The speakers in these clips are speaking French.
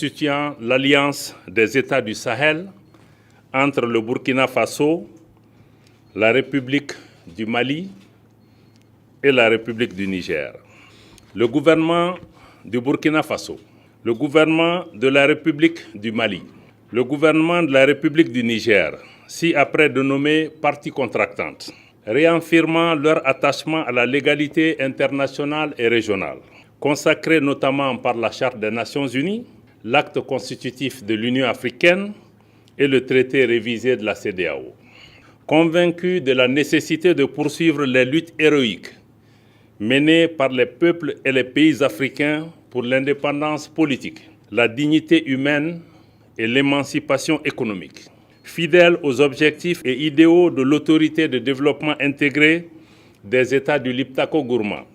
constituant l'Alliance des États du Sahel entre le Burkina Faso, la République du Mali et la République du Niger. Le gouvernement du Burkina Faso, le gouvernement de la République du Mali, le gouvernement de la République du Niger, ci-après dénommés parties contractantes, réaffirmant leur attachement à la légalité internationale et régionale, consacrée notamment par la Charte des Nations Unies, l'acte constitutif de l'Union africaine et le traité révisé de la CEDEAO. Convaincus de la nécessité de poursuivre les luttes héroïques menées par les peuples et les pays africains pour l'indépendance politique, la dignité humaine et l'émancipation économique. Fidèles aux objectifs et idéaux de l'autorité de développement intégré des États du Liptako-Gourma,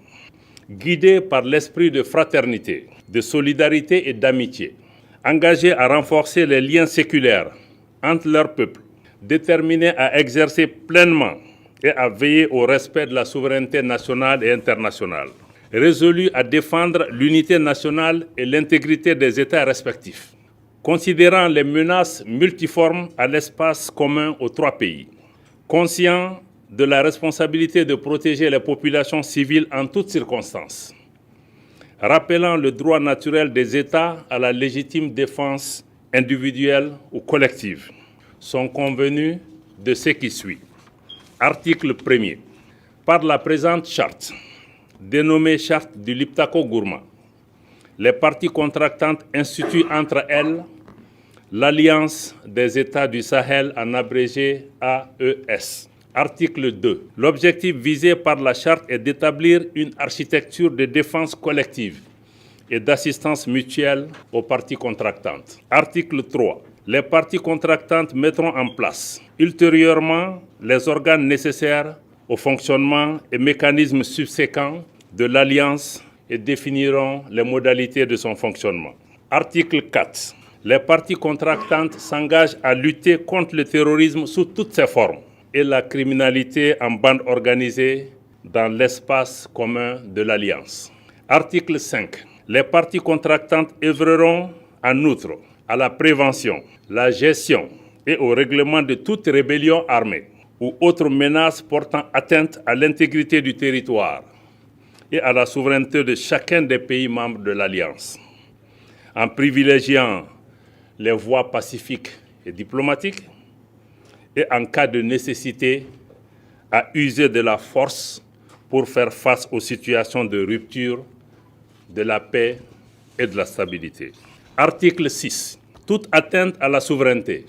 guidés par l'esprit de fraternité, de solidarité et d'amitié, engagés à renforcer les liens séculaires entre leurs peuples, déterminés à exercer pleinement et à veiller au respect de la souveraineté nationale et internationale, résolus à défendre l'unité nationale et l'intégrité des États respectifs, considérant les menaces multiformes à l'espace commun aux trois pays, conscients de la responsabilité de protéger les populations civiles en toutes circonstances, rappelant le droit naturel des États à la légitime défense individuelle ou collective, sont convenus de ce qui suit. Article 1er. Par la présente charte, dénommée Charte du Liptako-Gourma, les parties contractantes instituent entre elles l'Alliance des États du Sahel, en abrégé AES. Article 2. L'objectif visé par la charte est d'établir une architecture de défense collective et d'assistance mutuelle aux parties contractantes. Article 3. Les parties contractantes mettront en place ultérieurement les organes nécessaires au fonctionnement et mécanismes subséquents de l'Alliance et définiront les modalités de son fonctionnement. Article 4. Les parties contractantes s'engagent à lutter contre le terrorisme sous toutes ses formes et la criminalité en bande organisée dans l'espace commun de l'Alliance. Article 5. Les parties contractantes œuvreront en outre à la prévention, la gestion et au règlement de toute rébellion armée ou autre menace portant atteinte à l'intégrité du territoire et à la souveraineté de chacun des pays membres de l'Alliance, en privilégiant les voies pacifiques et diplomatiques et en cas de nécessité à user de la force pour faire face aux situations de rupture de la paix et de la stabilité. Article 6. Toute atteinte à la souveraineté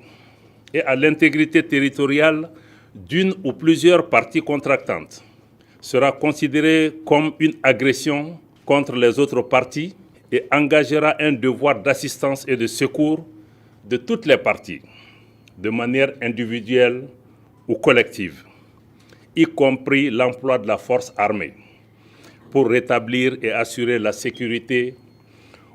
et à l'intégrité territoriale d'une ou plusieurs parties contractantes sera considérée comme une agression contre les autres parties et engagera un devoir d'assistance et de secours de toutes les parties, de manière individuelle ou collective, y compris l'emploi de la force armée, pour rétablir et assurer la sécurité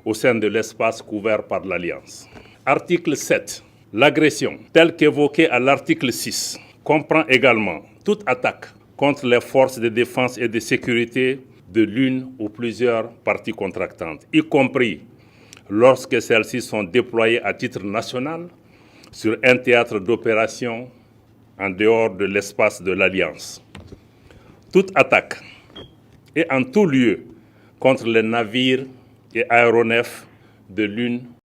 au sein de l'espace couvert par l'Alliance. Article 7. L'agression, telle qu'évoquée à l'article 6, comprend également toute attaque contre les forces de défense et de sécurité de l'une ou plusieurs parties contractantes, y compris lorsque celles-ci sont déployées à titre national sur un théâtre d'opération en dehors de l'espace de l'Alliance. Toute attaque et en tout lieu contre les navires et aéronefs de l'une